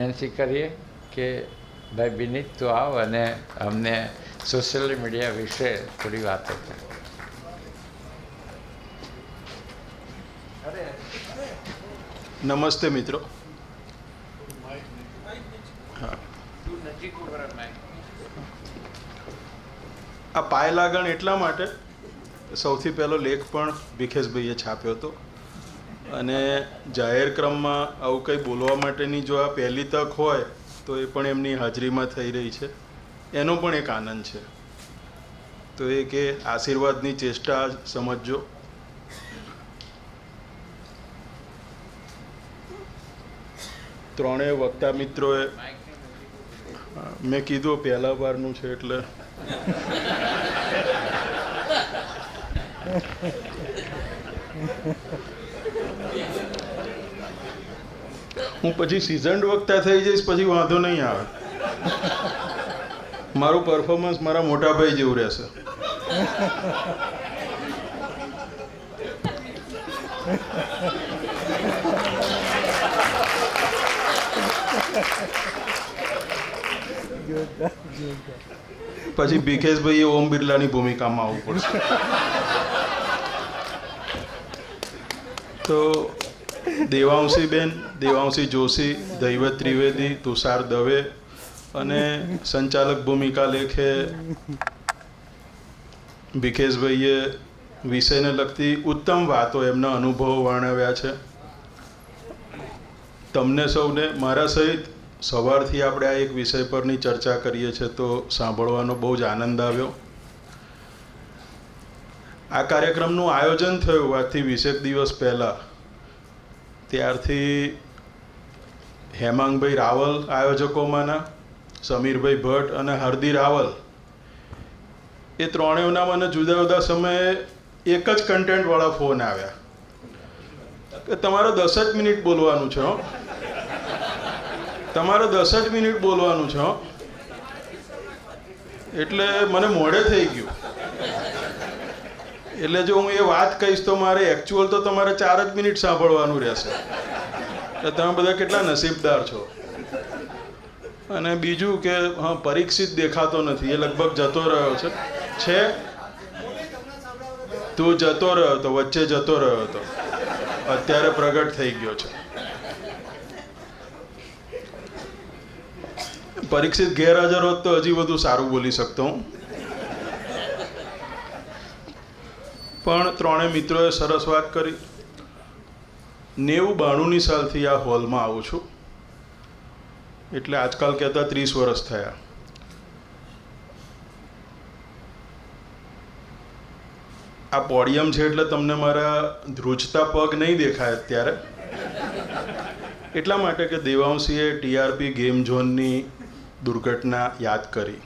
વિનંતી કરીએ કે ભાઈ વિનીત તું આવ અને અમને સોશિયલ મીડિયા વિશે થોડી વાતો કર. નમસ્તે મિત્રો. આ પાય લાગણ એટલા માટે સૌથી પહેલો લેખ પણ ભીખેશભાઈએ છાપ્યો હતો અને જાહેર ક્રમમાં આવું કંઈ બોલવા માટેની જો આ પહેલી તક હોય તો એ પણ એમની હાજરીમાં થઈ રહી છે, એનો પણ એક આનંદ છે. તો એ કે આશીર્વાદની ચેષ્ટા સમજજો. ત્રણેય વક્તા મિત્રોએ મેં કીધું પહેલા વારનું છે એટલે હું પછી સિઝન્ડ વક્તા થઈ જઈશ પછી વાંધો નહીં આવે. મારું પરફોર્મન્સ મારા મોટા ભાઈ જેવું રહેશે. પછી ભીખેશભાઈએ ઓમ બિરલાની ભૂમિકામાં આવવું પડશે. તો દેવાંશી જોશી, દૈવત ત્રિવેદી, તુષાર દવે અને સંચાલક ભૂમિકા લેખે ભીખેશભાઈએ વિષયને લગતી ઉત્તમ વાતો એમના અનુભવો વર્ણવ્યા છે. તમને સૌને મારા સહિત સવારથી આપણે આ એક વિષય પરની ચર્ચા કરીએ છીએ તો સાંભળવાનો બહુ જ આનંદ આવ્યો. આ કાર્યક્રમનું આયોજન થયું આજથી 20 દિવસ પહેલાં. ત્યારથી હેમાંગભાઈ રાવલ આયોજકોમાંના, સમીરભાઈ ભટ્ટ અને હરદી રાવલ, એ ત્રણેયના મને જુદા જુદા સમયે એક જ કન્ટેન્ટવાળા ફોન આવ્યા કે તમારે 10 જ મિનિટ બોલવાનું છે, તમારે 10 જ મિનિટ બોલવાનું છે. એટલે મને મોડે થઈ ગયું. એટલે જો હું એ વાત કહીશ તો મારે એકચ્યુઅલ તો તમારે 4 જ મિનિટ સાંભળવાનું રહેશે. એટલે તમે બધા કેટલા નસીબદાર છો. અને બીજું કે હા, પરીક્ષિત દેખાતો નથી, એ લગભગ જતો રહ્યો છે. તું જતો રહ્યો હતો, વચ્ચે જતો રહ્યો હતો, અત્યારે પ્રગટ થઈ ગયો છે. પરીક્ષિત ગેરહાજર હોત તો હજી વધુ સારું બોલી શકતો હું. પણ ત્રણેય મિત્રોએ સરસ વાત કરી. 90-92 સાલથી આ હોલમાં આવું છું, એટલે આજકાલ કહેતા 30 વર્ષ થયા. આ પોડિયમ છે એટલે તમને મારા ધ્રુજતા પગ નહીં દેખાય અત્યારે, એટલા માટે કે દેવાંશીએ ટીઆરપી ગેમ ઝોનની દુર્ઘટના યાદ કરી.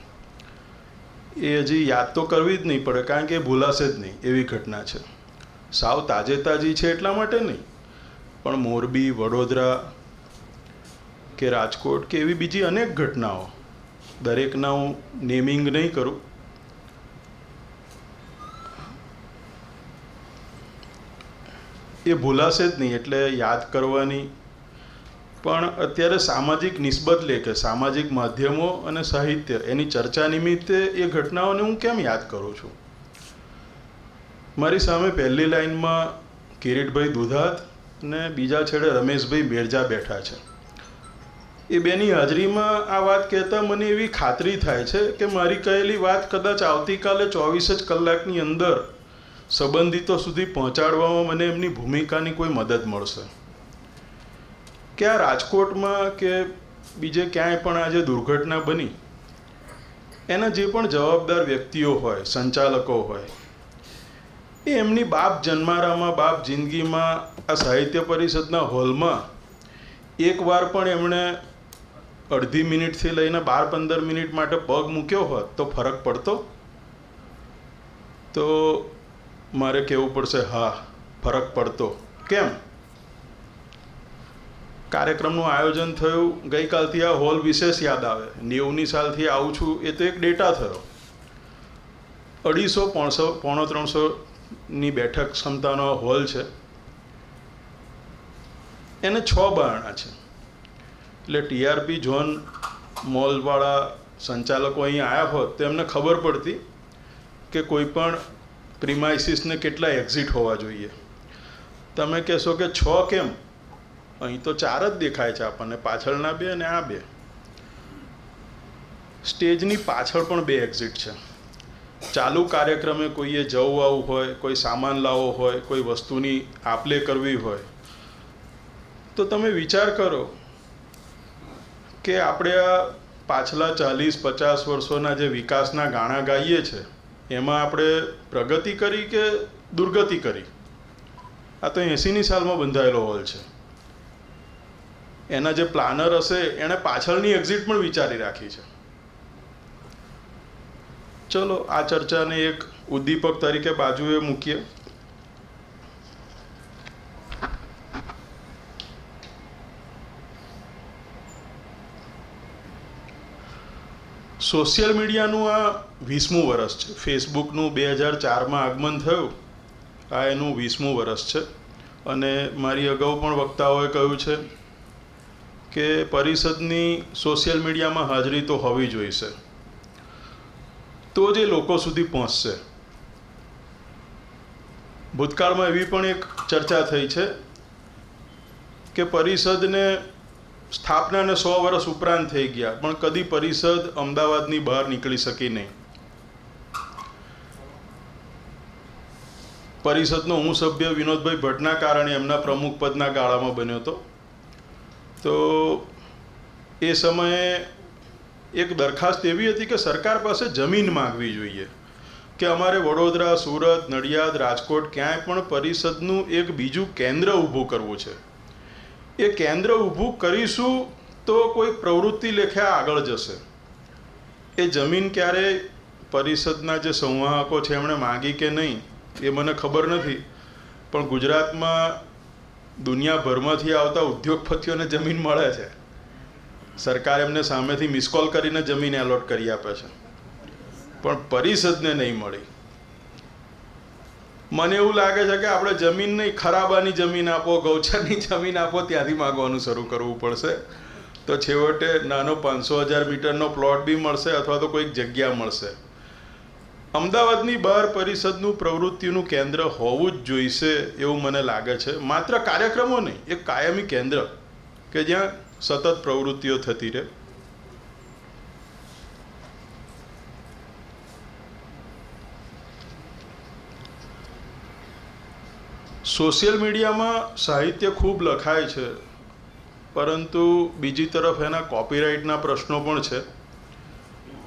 એ હજી યાદ તો કરવી જ નહીં પડે, કારણ કે એ ભૂલાશે જ નહીં એવી ઘટના છે. સાવ તાજી છે એટલા માટે નહીં, પણ મોરબી, વડોદરા કે રાજકોટ કે એવી બીજી અનેક ઘટનાઓ, દરેકના હું નેમિંગ નહીં કરું. એ ભૂલાશે જ નહીં, એટલે યાદ કરવાની. પણ અત્યારે સામાજિક નિસ્બત લે કે સામાજિક માધ્યમો અને સાહિત્ય એની ચર્ચા નિમિત્તે એ ઘટનાઓને હું કેમ યાદ કરું છું. મારી સામે પહેલી લાઈનમાં કિરીટભાઈ દુધાત અને બીજા છેડે રમેશભાઈ મેરજા બેઠા છે. એ બેની હાજરીમાં આ વાત કહેતા મને એવી ખાતરી થાય છે કે મારી કહેલી વાત કદાચ આવતીકાલે 24 જ કલાકની અંદર સંબંધિતો સુધી પહોંચાડવામાં મને એમની ભૂમિકાની કોઈ મદદ મળશે. કે આ રાજકોટમાં કે બીજે ક્યાંય પણ આ જે દુર્ઘટના બની, એના જે પણ જવાબદાર વ્યક્તિઓ હોય, સંચાલકો હોય, એ એમની બાપ જન્મારામાં, બાપ જિંદગીમાં આ સાહિત્ય પરિષદના હોલમાં એકવાર પણ એમણે અડધી મિનિટથી લઈને 12-15 મિનિટ માટે પગ મૂક્યો હોત તો ફરક પડતો? તો મારે કહેવું પડશે હા, ફરક પડતો. કેમ? કાર્યક્રમનું આયોજન થયું, ગઈકાલથી આ હોલ વિશેષ યાદ આવે. 90 સાલથી આવું છું એ તો એક ડેટા થયો. 250-300 બેઠક ક્ષમતાનો હોલ છે. એને 6 બારણા છે. એટલે ટીઆરપી ઝોન મોલવાળા સંચાલકો અહીં આવ્યા હોત તો એમને ખબર પડતી કે કોઈ પણ પ્રિમાઇસીસને કેટલા એક્ઝિટ હોવા જોઈએ. તમે કહેશો કે 6 કેમ? અહીં તો 4 જ દેખાય છે આપણને, પાછળના 2 અને આ 2. સ્ટેજની પાછળ પણ 2 એક્ઝિટ છે. ચાલુ કાર્યક્રમે કોઈએ જવું આવવું હોય, કોઈ સામાન લાવવો હોય, કોઈ વસ્તુની આપ-લે કરવી હોય, તો તમે વિચાર કરો કે આપણે આ પાછલા 40-50 વર્ષોના જે વિકાસના ગાણા ગાઈએ છે એમાં આપણે પ્રગતિ કરી કે દુર્ગતિ કરી? આ તો 80ની સાલમાં બંધાયેલો હોલ છે. એના જે પ્લાનર હશે એણે પાછળની એક્ઝિટ પણ વિચારી રાખી છે. ચલો આ ચર્ચાને એક ઉદ્દીપક તરીકે બાજુએ મૂકીએ. સોશિયલ મીડિયાનું આ 20મું વર્ષ છે. ફેસબુકનું 2004માં આગમન થયું, આ એનું 20મું વર્ષ છે. અને મારી અગાઉ પણ વક્તાઓએ કહ્યું છે કે પરિષદની સોશિયલ મીડિયામાં હાજરી તો હોવી જોઈશે, તો જ એ લોકો સુધી પહોંચશે. ભૂતકાળમાં એવી પણ એક ચર્ચા થઈ છે કે પરિષદને સ્થાપનાને 100 વર્ષ ઉપરાંત થઈ ગયા, પણ કદી પરિષદ અમદાવાદની બહાર નીકળી શકી નહીં. પરિષદનો હું સભ્ય વિનોદભાઈ ભટ્ટના કારણે એમના પ્રમુખ પદના ગાળામાં બન્યો હતો. તો એ સમયે એક દરખાસ્ત એવી હતી કે સરકાર પાસે જમીન માંગવી જોઈએ કે અમારે વડોદરા, સુરત, નડિયાદ, રાજકોટ ક્યાંય પણ પરિષદનું એક બીજું કેન્દ્ર ઊભું કરવું છે. એ કેન્દ્ર ઊભું કરીશું તો કોઈ પ્રવૃત્તિ લેખે આગળ જશે. એ જમીન ક્યારે પરિષદના જે સંવાહકો છે એમણે માગી કે નહીં એ મને ખબર નથી, પણ ગુજરાતમાં દુનિયાભરમાંથી આવતા ઉદ્યોગપતિઓને જમીન મળે છે. સરકાર એમને સામેથી મિસકોલ કરીને જમીન એલોટ કરી આપે છે, પણ પરિષદને નહીં મળી. મને એવું લાગે છે કે આપણે જમીન નહીં, ખરાબાની જમીન આપો, ગૌચરની જમીન આપો, ત્યાંથી માગવાનું શરૂ કરવું પડશે. તો છેવટે નાનો 500,000 મીટરનો પ્લોટ બી મળશે અથવા તો કોઈક જગ્યા મળશે. અમદાવાદની બહાર પરિષદનું પ્રવૃત્તિનું કેન્દ્ર હોવું જ જોઈશે એવું મને લાગે છે. માત્ર કાર્યક્રમો નહીં, એક કાયમી કેન્દ્ર કે જ્યાં સતત પ્રવૃત્તિઓ થતી રહે. સોશિયલ મીડિયામાં સાહિત્ય ખૂબ લખાય છે, પરંતુ બીજી તરફ એના કોપીરાઇટના પ્રશ્નો પણ છે.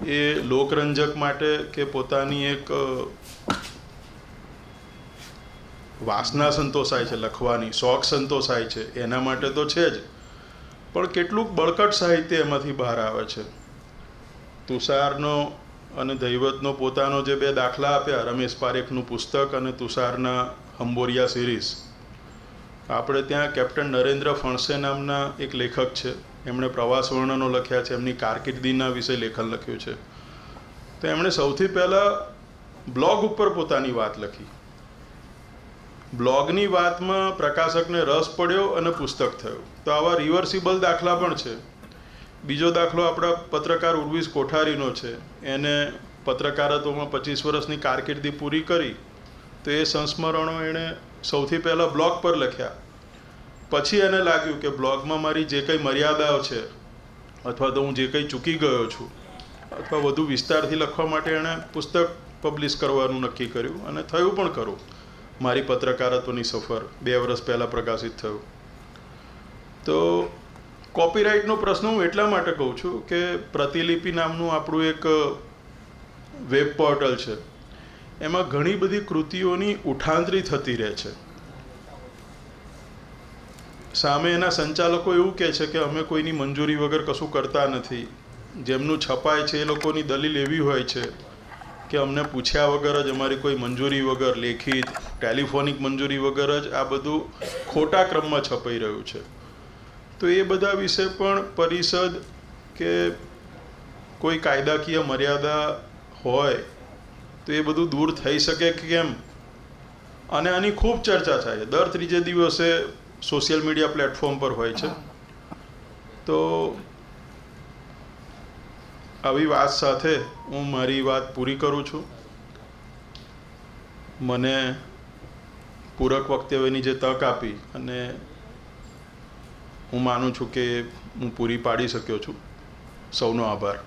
એ લોકરંજક માટે કે પોતાની એક વાસના સંતોષાય છે લખવાની, શોખ સંતોષાય છે, એના માટે તો છે જ, પણ કેટલુંક બળકટ સાહિત્ય એમાંથી બહાર આવે છે. તુષારનો અને દૈવતનો પોતાનો જે 2 દાખલા આપ્યા, રમેશ પારેખનું પુસ્તક અને તુષારના હંબોરિયા સિરીઝ. આપણે ત્યાં કેપ્ટન નરેન્દ્ર ફણસે નામના એક લેખક છે, એમણે પ્રવાસ વર્ણનો લખ્યા છે, એમની કારકિર્દીના વિશે લેખન લખ્યું છે. તો એમણે સૌથી પહેલાં બ્લોગ ઉપર પોતાની વાત લખી. બ્લોગની વાતમાં પ્રકાશકને રસ પડ્યો અને પુસ્તક થયું. તો આવા રિવર્સિબલ દાખલા પણ છે. બીજો દાખલો આપણા પત્રકાર ઉર્વિશ કોઠારીનો છે. એને પત્રકારત્વમાં 25 વર્ષની કારકિર્દી પૂરી કરી, તો એ સંસ્મરણો એણે સૌથી પહેલાં બ્લોગ પર લખ્યા. પછી એને લાગ્યું કે બ્લોગમાં મારી જે કંઈ મર્યાદાઓ છે અથવા તો હું જે કંઈ ચૂકી ગયો છું અથવા વધુ વિસ્તારથી લખવા માટે એણે પુસ્તક પબ્લિશ કરવાનું નક્કી કર્યું, અને થયું પણ ખરું. મારી પત્રકારત્વની સફર 2 વર્ષ પહેલાં પ્રકાશિત થયું. તો કોપીરાઇટનો પ્રશ્ન હું એટલા માટે કહું છું કે પ્રતિલિપિ નામનું આપણું એક વેબ પોર્ટલ છે, એમાં ઘણી બધી કૃતિઓની ઉઠાંતરી થતી રહે છે. સામે એના સંચાલકો એવું કહે છે કે અમે કોઈની મંજૂરી વગર કશું કરતા નથી. જેમનું છપાય છે એ લોકોની દલીલ એવી હોય છે કે અમને પૂછ્યા વગર જ, અમારી કોઈ મંજૂરી વગર, લેખિત, ટેલિફોનિક મંજૂરી વગર જ આ બધું ખોટા ક્રમમાં છપાઈ રહ્યું છે. તો એ બધા વિશે પણ પરિષદ કે કોઈ કાયદાકીય મર્યાદા હોય તો એ બધું દૂર થઈ શકે કે કેમ, અને આની ખૂબ ચર્ચા થાય છે. દર ત્રીજે દિવસે સોશિયલ મીડિયા પ્લેટફોર્મ પર હોય છે. તો આવી વાત સાથે હું મારી વાત પૂરી કરું છું. મને પૂરક વક્તવ્યની જે તક આપી અને હું માનું છું કે હું પૂરી પાડી શક્યો છું. સૌનો આભાર.